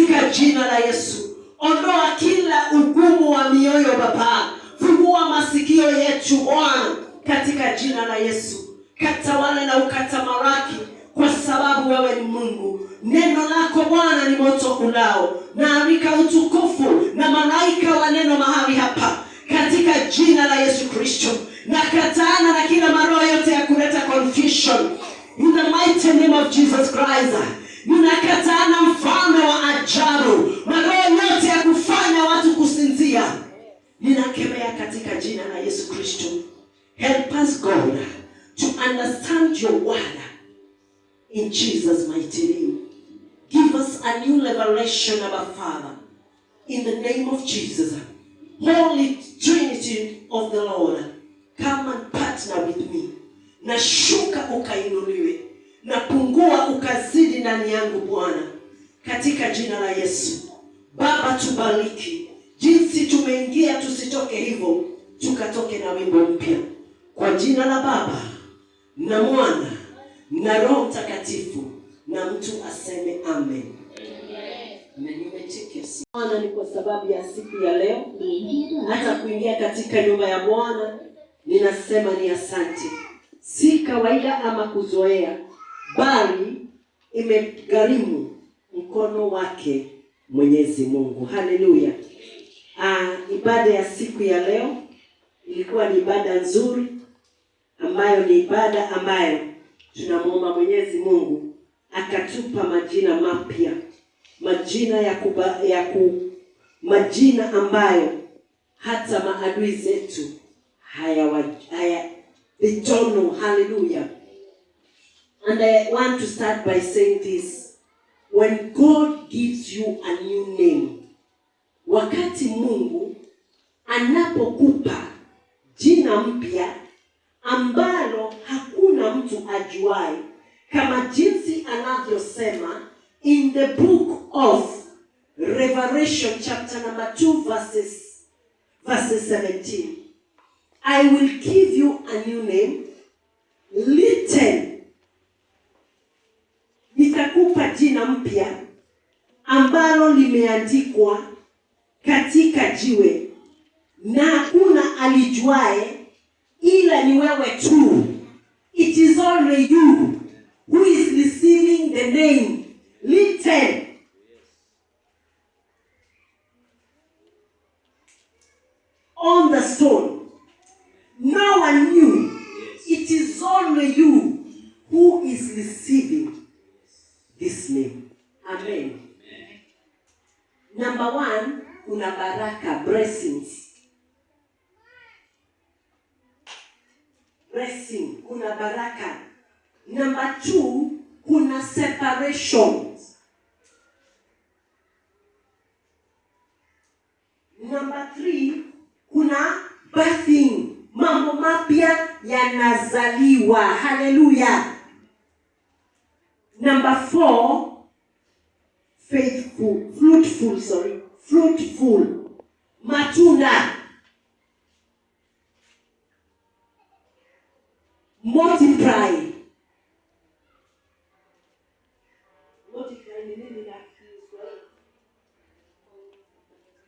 katika jina la Yesu. Ondoa kila ugumu wa mioyo Baba. Fungua masikio yetu Bwana katika jina la Yesu. Katawale na ukatamaraki kwa sababu wewe ni Mungu. Neno lako Bwana ni moto ulao. Naamika utukufu na malaika wa neno mahali hapa katika jina la Yesu Kristo. Na kataana na kila maroho yote ya kuleta confusion. In the mighty name of Jesus Christ. Ninakataana mfalme wa ajabu, maroho yote ya kufanya watu kusinzia, ninakemea katika jina la Yesu Kristo. Help us God to understand your word in Jesus mighty name. Give us a new revelation of our Father in the name of Jesus. Holy Trinity of the Lord, come and partner with me. Na shuka ukainuliwe, na pungua ukazidi ndani yangu Bwana katika jina la Yesu. Baba tubariki. Jinsi tumeingia tusitoke hivyo, tukatoke na wimbo mpya. Kwa jina la Baba na Mwana na Roho Mtakatifu, na mtu aseme amen. Bwana ni kwa sababu ya siku ya leo, hata kuingia katika nyumba ya Bwana ninasema ni asante. Si kawaida ama kuzoea, bali imegharimu mkono wake Mwenyezi Mungu. Haleluya. Ibada ya siku ya leo ilikuwa ni ibada nzuri, ambayo ni ibada ambayo tunamuomba Mwenyezi Mungu akatupa majina mapya, majina majina ambayo hata maadui zetu they don't know. Hallelujah. And I want to start by saying this. When God gives you a new name, wakati Mungu anapokupa jina mpya ambalo hakuna mtu ajuaye, kama jinsi anavyosema in the book of Revelation chapter number 2 verses 17. I will give you a new name, written. Nitakupa jina mpya ambalo limeandikwa katika jiwe, na hakuna alijuaye ila ni wewe tu. It is only you who is receiving the name written on the stone. No one knew. It is only you who is receiving this name. Amen. Number 1, kuna baraka, blessings. Blessing, kuna baraka. Number 2, kuna separation. Number 3, kuna birthing. Mambo mapya yanazaliwa. Hallelujah. Number 4, fruitful. Matunda. Multiply ni nini na Kiswahili?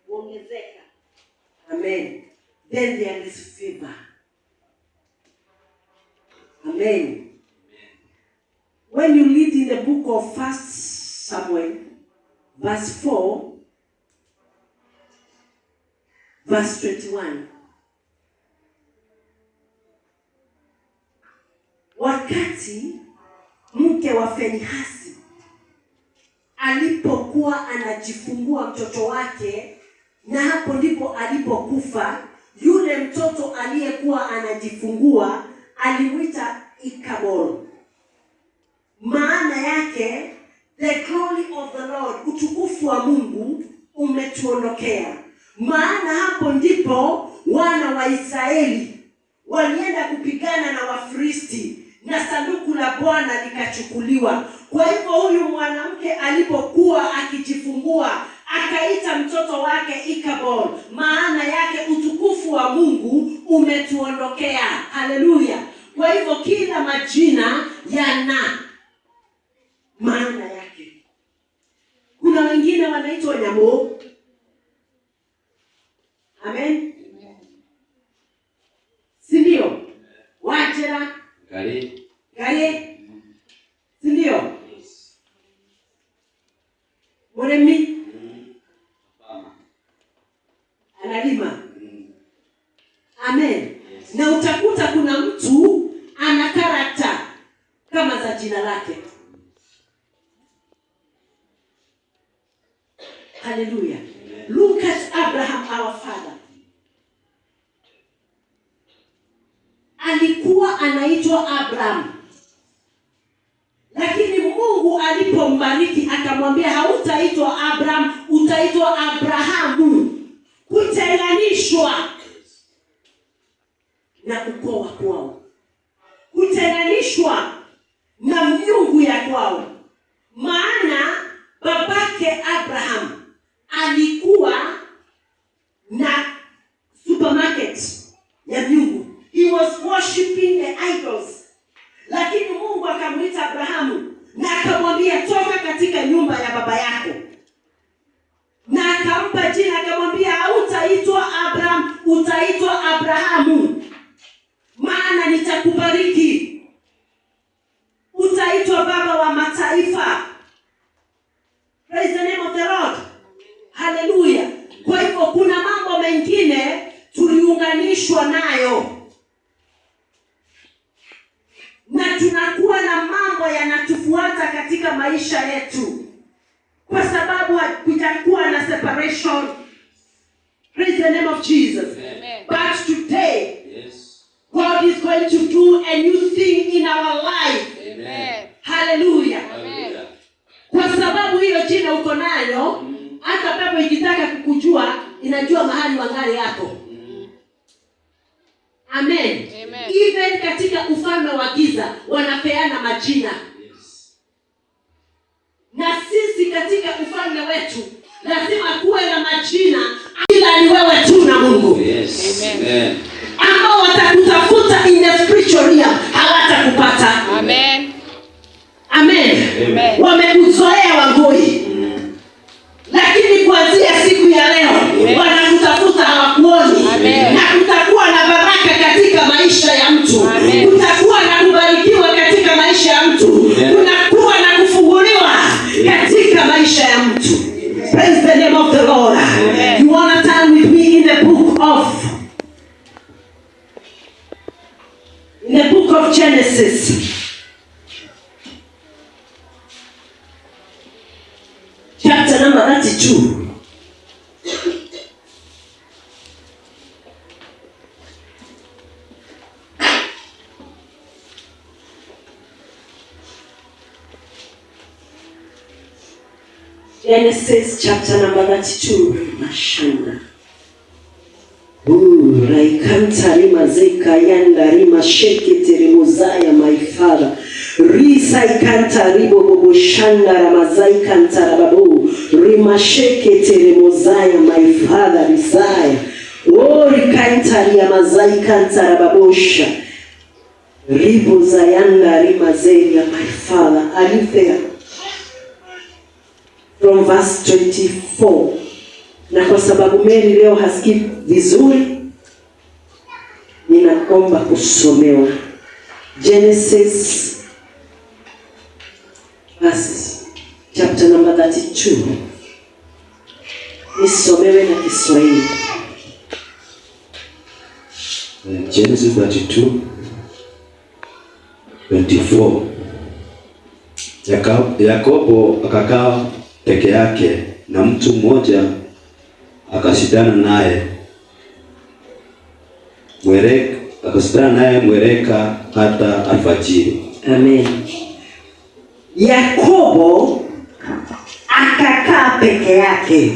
Ongezeka. Amen. Then there is favor. Amen. When you read in the book of 1 Samuel, verse 4, verse 21. Wakati mke wa Finehasi alipokuwa anajifungua mtoto wake, na hapo ndipo alipokufa, yule mtoto aliyekuwa anajifungua alimuita Ikabod. Maana yake the glory of the Lord, utukufu wa Mungu umetuondokea. Maana hapo ndipo wana wa Israeli walienda kupigana na Wafilisti, na sanduku la Bwana likachukuliwa. Kwa hivyo huyu mwanamke alipokuwa akijifungua akaita mtoto wake Ikabod, maana yake utukufu wa Mungu umetuondokea. Haleluya. Kwa hivyo kila majina yana maana yake. Kuna Kuna wengine wanaitwa Nyamo. Amen. Si ndio? Wajera. Gari. Si ndio? Muremi. Analima. Amen. Na utakuta kuna mtu ana karakta kama za jina lake. Hallelujah. Look at Abraham, our father. Alikuwa anaitwa Abraham. Lakini Mungu alipombariki akamwambia hautaitwa Abraham, utaitwa Abrahamu. Kutenganishwa na ukoo wa kwao. Kutenganishwa na miungu ya kwao. Maana babake Abraham alikuwa na supermarket ya miungu. He was worshiping the idols. Lakini Mungu akamwita Abrahamu na akamwambia toka katika nyumba ya baba yako. Na akampa jina akamwambia hautaitwa Abraham, utaitwa Abrahamu. Maana nitakubariki. Utaitwa baba wa mataifa. Praise the name of the Lord. Hallelujah. Kwa hivyo kuna mambo mengine tuliunganishwa nayo. Na tunakuwa na mambo yanatufuata katika maisha yetu. Kwa sababu kutakuwa na separation. Praise the name of Jesus. Amen. But today, yes, God is going to do a new thing in our life. Amen. Hallelujah. Amen. Kwa sababu hiyo jina uko nayo, hata pepo ikitaka kukujua, inajua mahali wangali yako. Amen. Amen. Even katika ufalme wa giza wanapeana majina. Yes. Na sisi katika ufalme wetu lazima kuwe na majina, ila ni wewe tu na Mungu. Yes. Amen. Ambao watakutafuta in the spiritual realm hawatakupata. Amen. Amen. Amen. Wamekuzoea Wangoi. Lakini kuanzia siku ya leo wanakutafuta hawakuoni. Na kutakuwa na baraka katika maisha ya mtu. Amen. Kutakuwa na kubarikiwa katika maisha ya mtu. Kunakuwa na kufunguliwa katika maisha ya mtu. Praise the name of the Lord. Amen. You want to turn with me in the book of Genesis. Chapter number 32. Genesis chapter number 32. Mashanda. Raikanta rima zeka yanda rima shekete rimozaya my father. Risa ikanta ribo bobo shanda ramazai kanta rababu. Rima shekete rimozaya my father risaya. Rikanta riamazai kanta rababosha. Ribo zayanda rima zeya my father. Are you there? From verse 24. Na kwa sababu Mary leo hasikii vizuri, ninaomba kusomewa Genesis chapter number 32. Nisomewe na Kiswahili. Genesis 32 24. Yakobo akakaa peke yake na mtu mmoja akashindana naye mwereka hata alfajiri. Amen. Yakobo akakaa peke yake.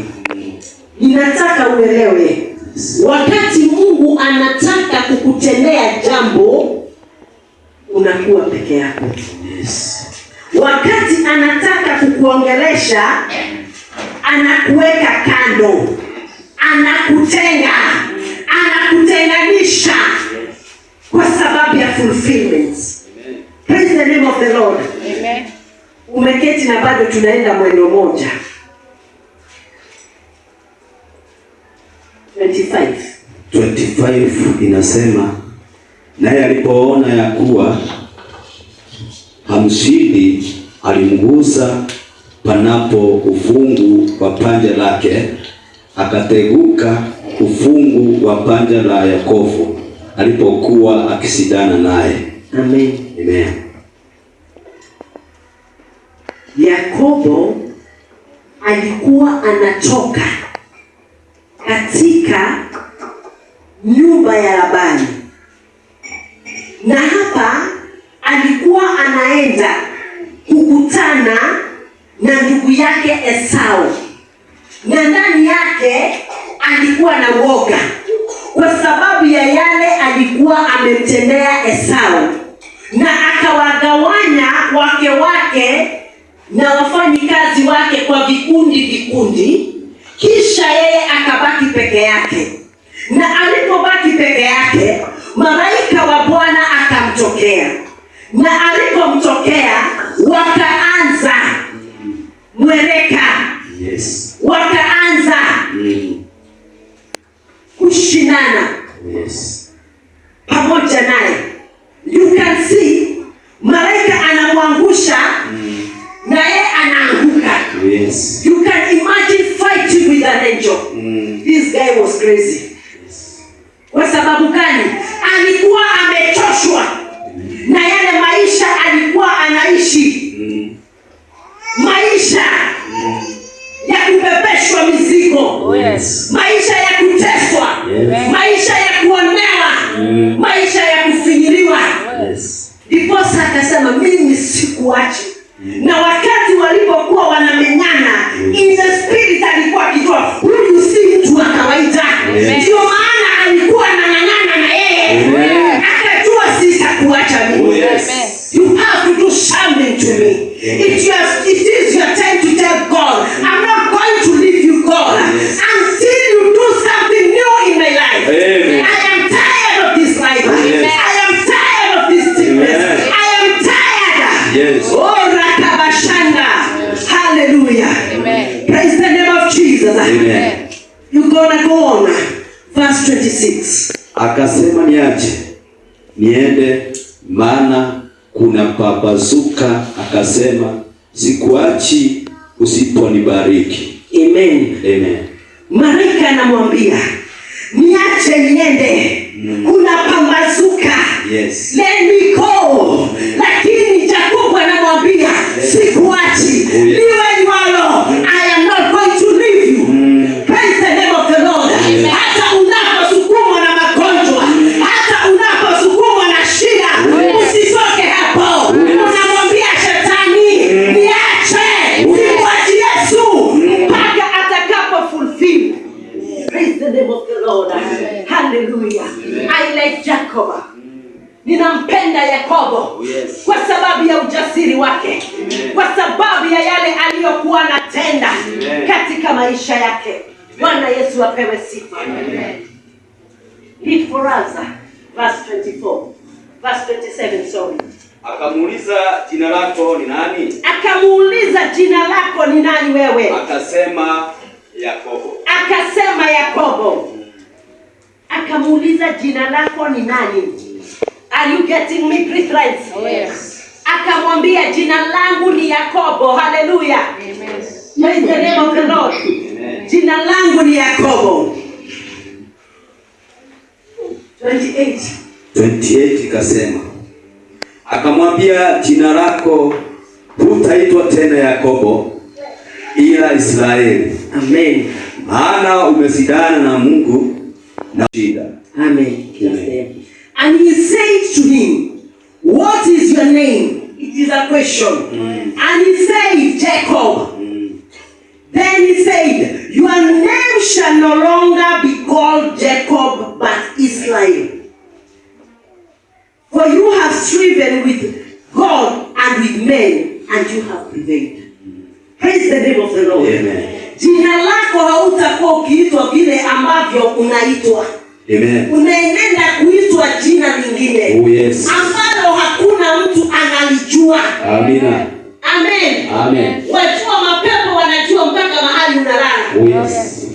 Ninataka uelewe, wakati Mungu anataka kukutendea jambo, unakuwa peke yako. Yes. Wakati anataka kukuongelesha, anakuweka kando, anakutenga, anakutenganisha kwa sababu ya fulfillment. Amen. Praise the name of the Lord. Amen. Umeketi na bado tunaenda mwendo moja. 25 inasema, naye alipoona ya kuwa hamshindi, alimgusa panapo ufungu wa panja lake, akateguka ufungu wa panja la Yakobo alipokuwa akisidana naye. Amen. Amen. Yakobo alikuwa anatoka katika nyumba ya Labani, na hapa alikuwa anaenda kukutana na ndugu yake Esau, na ndani yake alikuwa na woga kwa sababu ya yale alikuwa amemtendea Esau, na akawagawanya wake na wafanyikazi wake kwa vikundi, kisha yeye akabaki peke yake. Na alipobaki peke yake, malaika wa Bwana akamtokea, na alipomtokea wakaanza mwereka. Yes. Wakaanza kushindana. Yes. Pamoja naye. You can see malaika anamwangusha na yeye anaanguka. Yes. You can imagine fighting with an angel. This guy was crazy. Yes. Kwa sababu gani? Alikuwa amechoshwa na yale maisha alikuwa anaishi. Maisha ya kubebeshwa mizigo. Yes. Maisha ya kuteswa. Yes. Maisha ya kuonewa. Maisha ya kufinyiliwa. Yes. Ndiposa akasema mimi sikuachi. Na wakati walipokuwa wanamenyana, in the spirit alikuwa akijua huyu si mtu wa kawaida. Ndio maana alikuwa anang'ang'ana na yeye. Akajua sitakuacha mimi. You have to do something to me. It is your time to tell God, I'm not going to leave you, God, until you do something new in my life. Amen. I am tired of this life. I am tired of this sickness. I am tired. Yes. Oh, Rakabashanda. Hallelujah. Amen. Praise the name of Jesus. Amen. You're gonna go on. Verse 26. Akasema niache niende, maana kuna papazuka. Akasema sikuachi usiponibariki. Amen. Amen. Malaika anamwambia niache niende, kuna pambazuka. Yes. Let me go. Lakini Jacob anamwambia sikuachi. Liwe liwalo, I am not going to leave you. Praise the name of the Lord. Hata unaposukumwa na magonjwa, hata unaposukumwa na shida, usitoke hapo. Unamwambia shetani niache, simwachi Yesu mpaka atakapo fulfill. Praise the name of the Lord. Hallelujah. I like Jacob. Ninampenda Yakobo kwa sababu ya ujasiri wake, kwa sababu ya yale aliyokuwa anatenda katika maisha yake. Bwana Yesu apewe sifa. Read for us verse 24. Verse 27, sorry. Akamuuliza jina lako ni nani? Akamuuliza jina lako ni nani wewe? Akasema Yakobo. Akasema Yakobo. Akamuuliza jina lako ni nani? Are you getting me, brethren? Oh, yes. Akamwambia jina langu ni Yakobo. Hallelujah. Amen. Praise the name of the Lord. Amen. Jina langu ni Yakobo. 28 ikasema, akamwambia jina lako hutaitwa tena Yakobo ila Israeli. Amen. Maana umezidana na Mungu na shida. Amen. Amen. And he said to him, what is your name? It is a question. And he said, Jacob. Then he said, your name shall no longer be called Jacob, but Israel. For you have striven with God and with men, and you have prevailed. Praise the name of the Lord. Amen. Jina lako hautakuwa ukiitwa vile ambavyo unaitwa. Amen. Unaenenda kuitwa jina lingine. Oh, yes. Ambalo hakuna mtu analijua. Amina. Amen. Amen. Wajua mapepo wanajua mpaka mahali unalala. Oh, yes.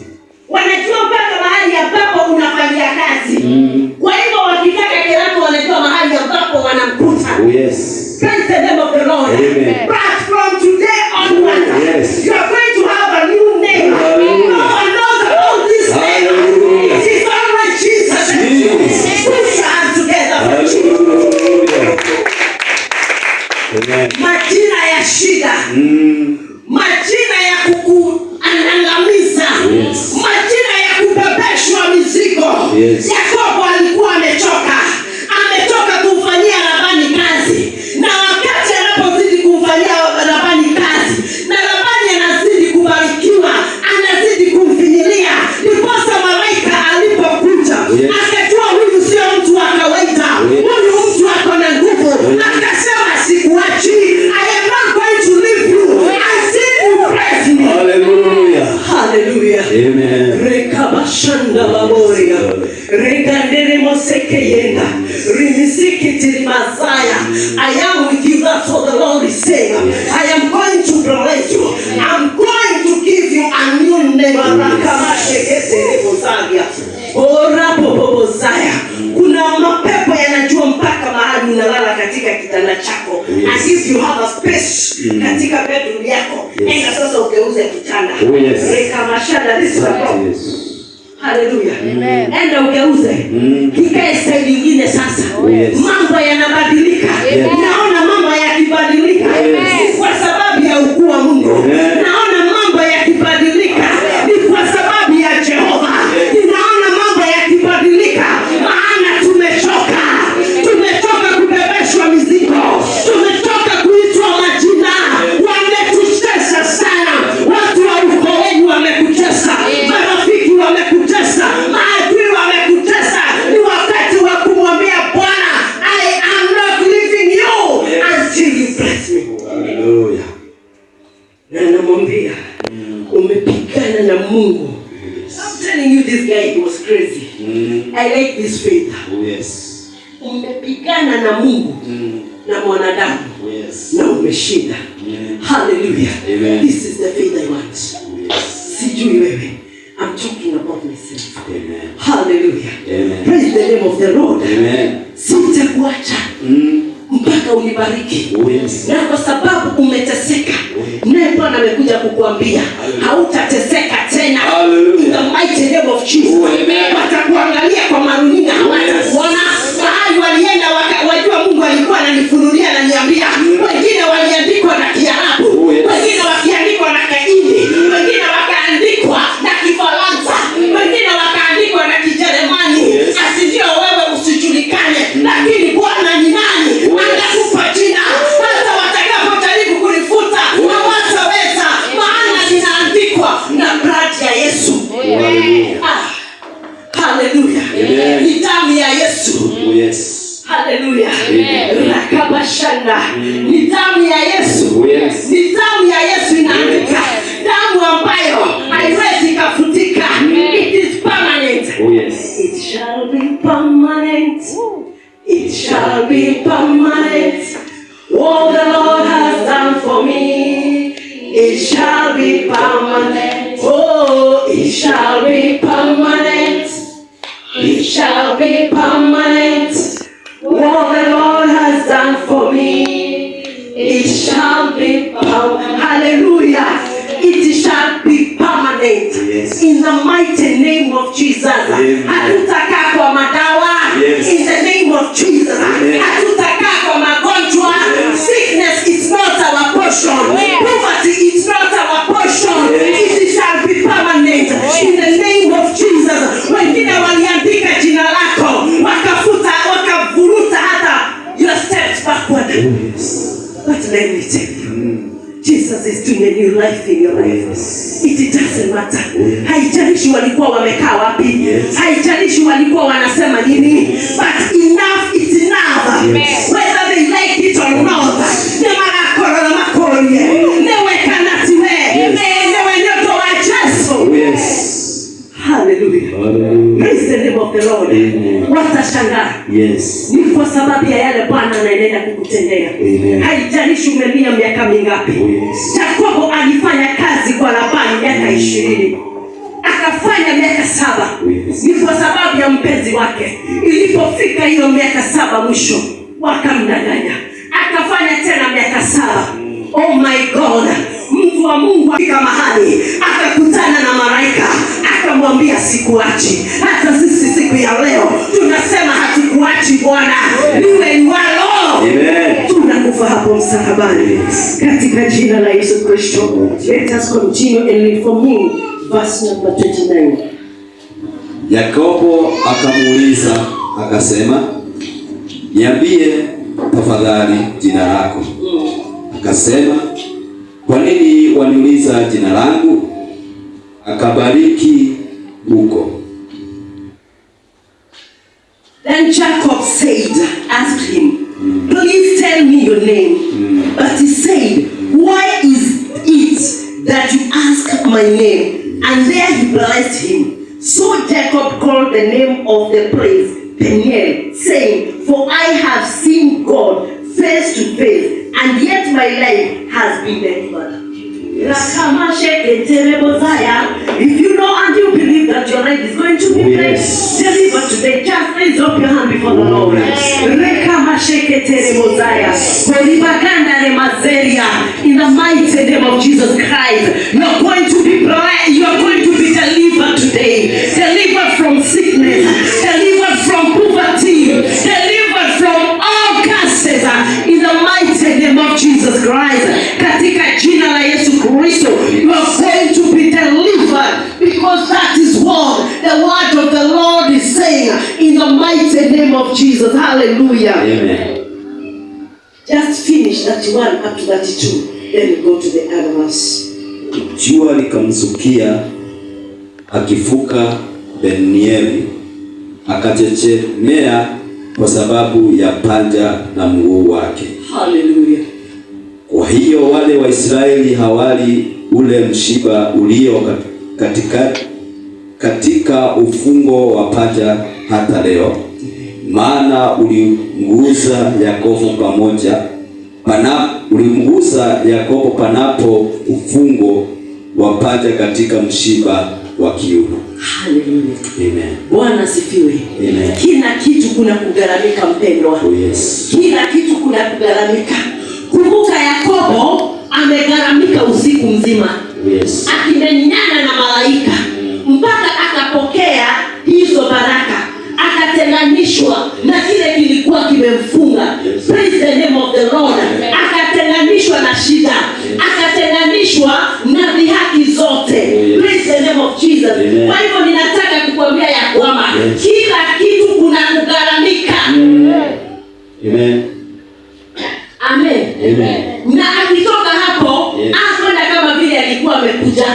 wanajua mpaka mahali ambapo unafanyia kazi. Kwa hivyo wakitaka kirako wanajua mahali ambapo wanamkuta. Praise the name of the Lord. Amen. But from today onwards, you are going to have a new name. No one knows about this name. It is only Jesus. Put your hands together for Jesus. Majina ya shida, majina ya kukuangamiza, majina ya kubebeshwa mizigo. Yakobo alikuwa amechoka kumfanyia Labani kazi, na wakati anapozidi kumfanyia Labani kazi na Labani anazidi kubarikiwa, anazidi kumfinyilia, ndiposa malaika alipokuja akajua huyu sio mtu wa kawaida, huyu mtu ako na nguvu. Akasema sikuachi, I am not going to leave you until you bless me. Hallelujah. Hallelujah. Amen. Rekabashanda baboria, regandere moseke yenda, rimisiki tirimazaya. I am with you, that's what the Lord is saying. I am going to bless you. I'm going to give you a new name. Kuna mapepo yanajua mpaka mahali unalala katika kitanda chako. As if you have a space katika bedroom yako. Enda sasa ugeuze kitanda. Reka mashada, this is a problem. Hallelujah. Amen. Enda ugeuze. Kikae style nyingine sasa. Mambo yanabadilika. Naona mambo yakibadilika. Kwa sababu ya ukuu wa Mungu. Naona mambo yakibadilika. Ni kwa sababu ya Jehova. Ninaona mambo yakibadilika. Maana tumechoka. Tumetoka kubebeshwa mizigo. Tumetoka kuitwa majina. Wametutesa sana. Watu wa ukoo wenu wamekutesa. Marafiki wamekutesa. Maadui wamekutesa. Ni wakati wa kumwambia Bwana, I am not leaving you until you bless me. Hallelujah. Na namwambia umepigana na Mungu. I'm telling you, this guy, he was crazy. I like this faith. Umepigana na Mungu na mwanadamu na umeshinda. Hallelujah. This is the faith I want. Sijui wewe. I'm talking about myself. Hallelujah. Praise the name of the Lord. Sitakuacha mpaka unibariki. Na kwa sababu umeteseka, naye Bwana amekuja kukuambia hautateseka tena. In the mighty name of Jesus. Watakuangalia kwa maruninga, hawatakuona. Mahali walienda wajua Mungu alikuwa ananifunulia na niambia. Wengine waliandikwa na Kiarabu, wengine wakiandikwa na Kihindi, wengine wakaandikwa na Kifaransa, wengine wakaandikwa na Kijerumani. Asindio wewe usijulikane, lakini Bwana ni nani? Anakupa jina. Hata watakapojaribu kulifuta hawataweza, maana linaandikwa na blood ya Yesu. Hallelujah. Ni damu ya Yesu. Hallelujah. Rakabashanda. Ni damu ya Yesu. Ni damu ya Yesu inaandika. Damu ambayo haiwezi kufutika. It is permanent. It shall be permanent. It shall be permanent. What the Lord has done for me, it shall be permanent. Oh, it shall be permanent. It shall be permanent. What the Lord has done for me, it shall be permanent. Hallelujah. It shall be permanent. In the mighty name of Jesus. Hatutakaa kwa madawa. In the name of Jesus. Hatutakaa kwa magonjwa. Sickness is not our portion. Poverty is not our portion. It shall be permanent. In the name of Jesus. Wengine waliandika jina lako, wakafuta, wakavuruta hata your steps backward. But let me tell you, Jesus is doing a new life in your life. It doesn't matter. Haijalishi walikuwa wamekaa wapi. Haijalishi walikuwa wanasema nini. But enough is enough. Whether they like it or not. Nemara korona makorie. Newe kanatiwe. Newe nyoto wa Yesu. Hallelujah. Praise the name of the Lord. Watashangaa. Ni kwa sababu ya yale Bwana anaendelea kukutendea. Haijalishi umelia miaka mingapi. Yakobo alifanya kazi kwa Labani miaka 20. akafanya miaka 7. Ni kwa sababu ya mpenzi wake. Ilipofika hiyo miaka 7 mwisho, wakamdanganya. Akafanya tena miaka 7. Oh my God. Mtu wa Mungu afika mahali akakutana na malaika, akamwambia sikuachi. Hata sisi siku ya leo tunasema hatukuachi Bwana, liwe liwalo. Amen. Tunakufa hapo msalabani katika jina la Yesu Kristo. Let us continue and read from him verse number 29. Yakobo akamuuliza akasema, niambie tafadhali jina lako. Akasema, kwa nini waniuliza jina langu? Akabariki huko. Then Jacob asked him, please tell me your name. But he said, why is it that you ask my name? And there he blessed him. So Jacob called the name of the place Peniel, saying, for I have seen God face to face, and yet my life has been delivered. If you know and you believe that your life is going to be delivered today, just raise up your hand before the Lord. In the mighty name of Jesus Christ, you're going to be blind, you're going to be delivered today. Delivered from sickness, delivered from poverty, delivered from all curses. In the mighty name of Jesus Christ, katika jina la Yesu Kristo, you are going to be delivered, because that is what the word of the Lord is saying. In the mighty name of Jesus. Hallelujah. Amen. Just finish 31 up to 32, then we go to the other verse. Jua likamzukia akivuka Penieli, akachechemea kwa sababu ya panja na mguu wake. Hallelujah. Kwa hiyo wale Waisraeli hawali ule mshiba ulio katika ufungo wa panja hata leo, maana ulimgusa Yakobo panapo ufungo wa panja katika mshiba wa kiuno. Hallelujah. Amen. Bwana asifiwe. Amen. Kila kitu kuna kugaramika mpendwa. Oh yes. Kila kitu kuna kugaramika. Kumbuka Yakobo amegaramika usiku mzima. Yes. Akimenyana na malaika mpaka akapokea hizo baraka, akatenganishwa na kile kilikuwa kimemfunga. Praise the name of the Lord. Akatenganishwa na shida, akatenganishwa na dhihaki zote. Praise the name of Jesus. Kwa hivyo ninataka kukuambia ya kwamba kila kitu kuna kugaramika. Amen. Amen. Amen. Na akitoka hapo, akwenda kama vile alikuwa amekuja.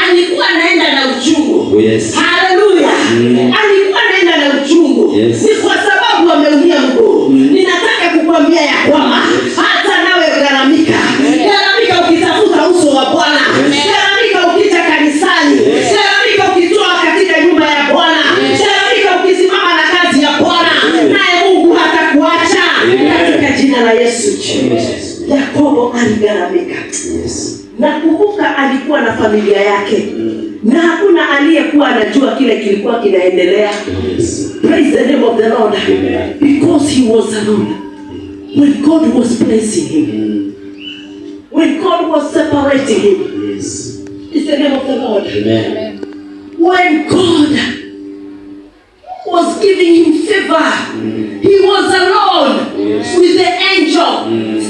Alikuwa anaenda na uchungu. Oh yes. Hallelujah. Alikuwa anaenda na uchungu. Yes. Ni kwa sababu ameumia mguu. Ninataka kukuambia ya kwamba hata nawe garamika. Garamika ukitafuta uso wa Bwana. Garamika ukija kanisani. Garamika ukitoa katika nyumba ya Bwana. Garamika ukisimama na kazi ya Bwana. Naye Mungu hatakuacha. Katika jina la Yesu. Yakobo aligaramika. Yes. Na kumbuka alikuwa na familia yake. Na hakuna aliyekuwa anajua kile kilikuwa kinaendelea. Yes. Praise the name of the Lord. Because he was alone. When God was blessing him. When God was separating him. Yes. It's the name of the Lord. Amen. When God was giving him favor, he was alone with the angel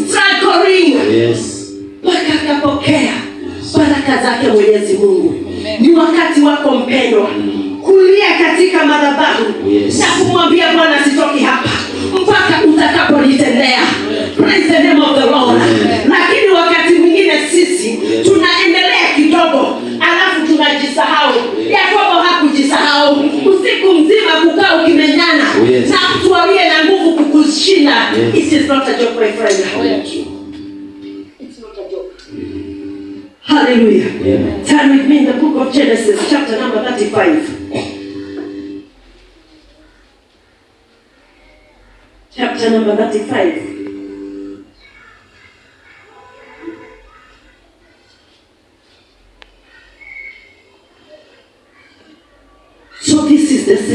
struggling. Yes. Mpaka akapokea baraka zake Mwenyezi Mungu. Ni wakati wako mpendwa kulia katika madhabahu na kumwambia Bwana, sitoki hapa mpaka utakaponitendea. Praise the name of the Lord. Lakini wakati mwingine sisi tunaendelea kidogo alafu tunajisahau. Yakobo hakujisahau. Usiku mzima kukaa ukimenyana na mtu aliye na nguvu kukushinda. It is not a joke, my friend. It's not a joke. Hallelujah. Amen. Turn with me in the book of Genesis, chapter number 35. Chapter number 35.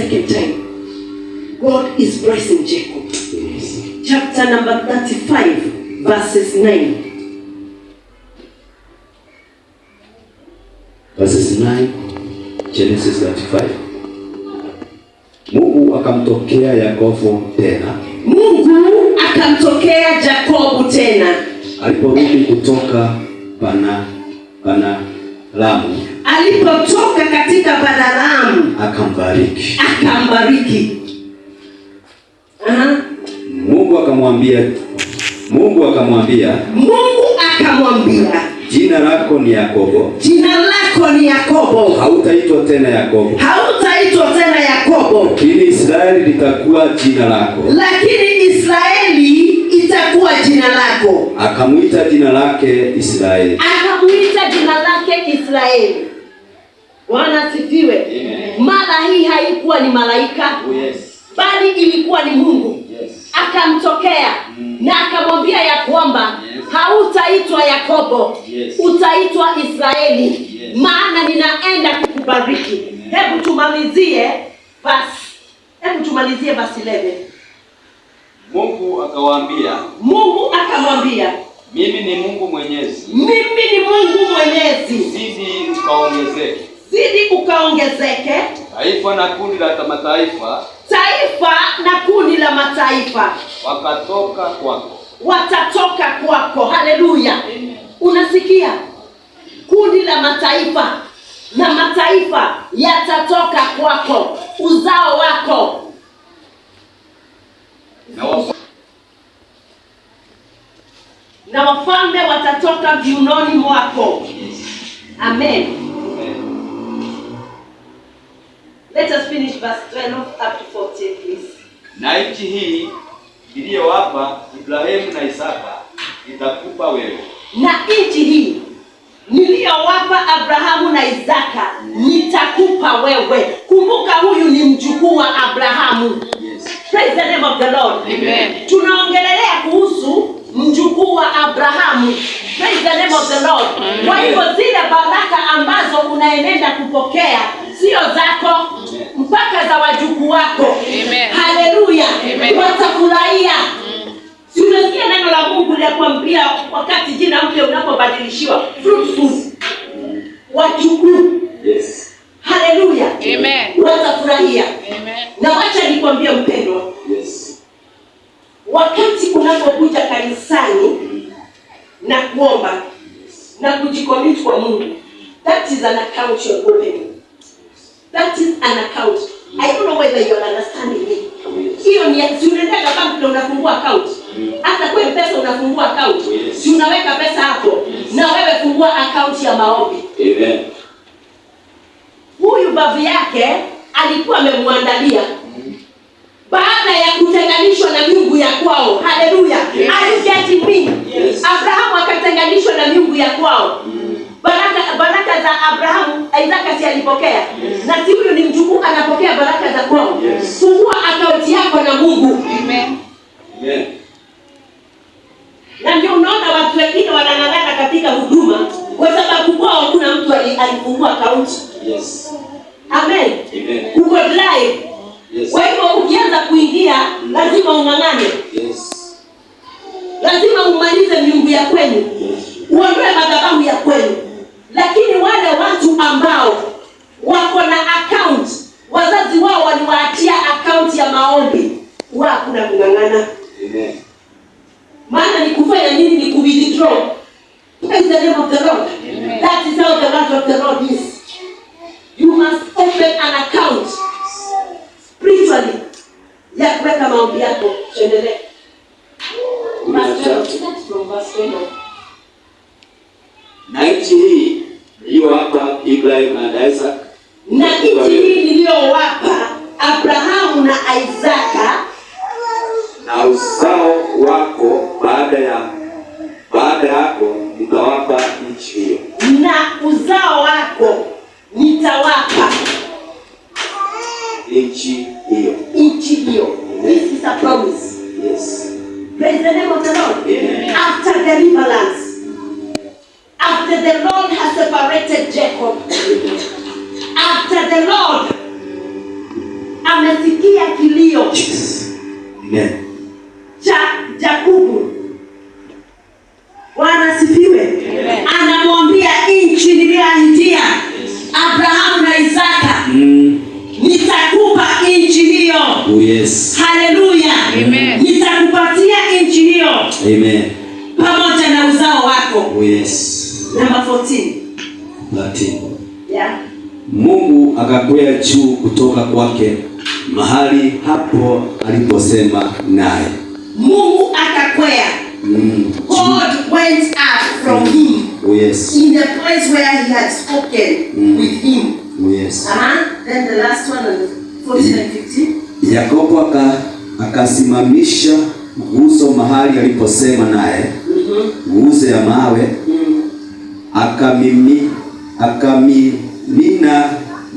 second time, God is blessing Jacob. Chapter number 35, verses 9. Verses 9, Genesis 35. Mungu akamtokea Yakobo tena. Mungu akamtokea Yakobo tena aliporudi kutoka Padanamu. Alipotoka katika Padanamu akambariki. Mungu akamwambia jina lako ni Yakobo. Hautaitwa tena Yakobo. Lakini Israeli litakuwa jina lako. Akamuita jina lake Israeli. Bwana asifiwe. Mara hii haikuwa ni malaika. Bali ilikuwa ni Mungu. Akamtokea na akamwambia ya kwamba hautaitwa Yakobo, utaitwa Israeli, maana ninaenda kukubariki. Hebu tumalizie verse 11. Mungu akamwambia, mimi ni Mungu Mwenyezi. Zidi ukaongezeke. Taifa na kundi la mataifa watatoka kwako. Haleluya. Unasikia? Kundi la mataifa na mataifa yatatoka kwako, uzao wako. Na wafalme watatoka viunoni mwako. Amen. Let us finish verse 12 up to 14, please. Na nchi hii niliyowapa Ibrahimu na Isaka nitakupa wewe. Na nchi hii niliyowapa Abrahamu na Isaka nitakupa wewe. Kumbuka huyu ni mjukuu wa Abrahamu. Praise the name of the Lord. Amen. Tunaongelea kuhusu mjukuu wa Abrahamu. Praise the name of the Lord. Kwa hivyo zile baraka ambazo unaenenda kupokea sio zako, mpaka za wajukuu wako. Haleluya. Watafurahia. Si unasikia neno la Mungu linakwambia wakati jina mpya unapobadilishiwa, fruitful, wajukuu. Haleluya. Watafurahia. Na wacha nikwambie mpendwa, wakati unapokuja kanisani na kuomba na kujicommit kwa Mungu, that is an account you're opening. That is an account. I don't know whether you are understanding me. Hiyo ni si unaenda bank na unafungua account. Hata kwa pesa unafungua account. Si unaweka pesa hapo. Na wewe fungua account ya maombi. Amen. Huyu babu yake alikuwa amemwandalia baada ya kutenganishwa na miungu ya kwao. Haleluya. Are you getting me? Abrahamu akatenganishwa na miungu ya kwao. Baraka za Abrahamu Isaka si alipokea. Na si huyu ni mjukuu anapokea baraka za kwao. Fungua account yako na Mungu. Amen. Na ndio unaona watu wengine wanang'ang'ana katika huduma kwa sababu kwao kuna mtu alifungua account. Amen. Uko live. Kwa hivyo ukianza kuingia lazima ung'ang'ane. Lazima umalize miungu ya kwenu. Uondoe madhabahu ya kwenu. Lakini wale watu ambao wako na account, wazazi wao waliwaachia account ya maombi, hakuna kung'ang'ana. Maana ni kufanya nini? Ni ku-withdraw. Praise the name of the Lord. That is how the word of the Lord is. You must open an account spiritually ya kuweka maombi yako. Tuendelee. Na nchi hii niliyowapa Ibrahimu na Isaka. Na nchi hii niliyowapa Abrahamu na Isaka. Na uzao wako baada yako nitawapa nchi hiyo. Na uzao wako nitawapa nchi hiyo. This is a promise. Praise the name of the Lord. After deliverance, after the Lord has separated Jacob, after the Lord amesikia kilio cha Yakobo. Bwana asifiwe. Anamwambia nchi niliyoahidia Abrahamu na Isaka, nitakupa nchi hiyo. Oh yes. Haleluya. Amen. Nitakupatia nchi hiyo. Amen. Pamoja na uzao wako. Oh yes. Number 14. Yeah. Mungu akakwea juu kutoka kwake mahali hapo aliposema naye. Mungu akakwea. God went up from him. Oh yes. In the place where he had spoken with him. Oh yes. Then the last one on 14 and 15. Yakobo akasimamisha nguzo mahali aliposema naye, nguzo ya mawe, akamimina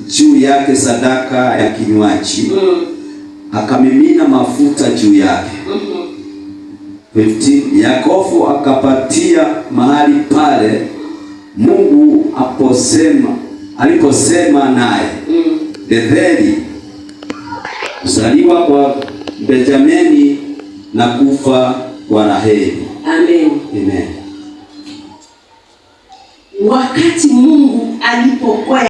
juu yake sadaka ya kinywaji, akamimina mafuta juu yake. 15. Yakobo akapatia mahali pale Mungu aliposema naye, Betheli, kuzaliwa kwa Benjamini na kufa kwa Raheli. Amen. Amen. Wakati Mungu alipokwea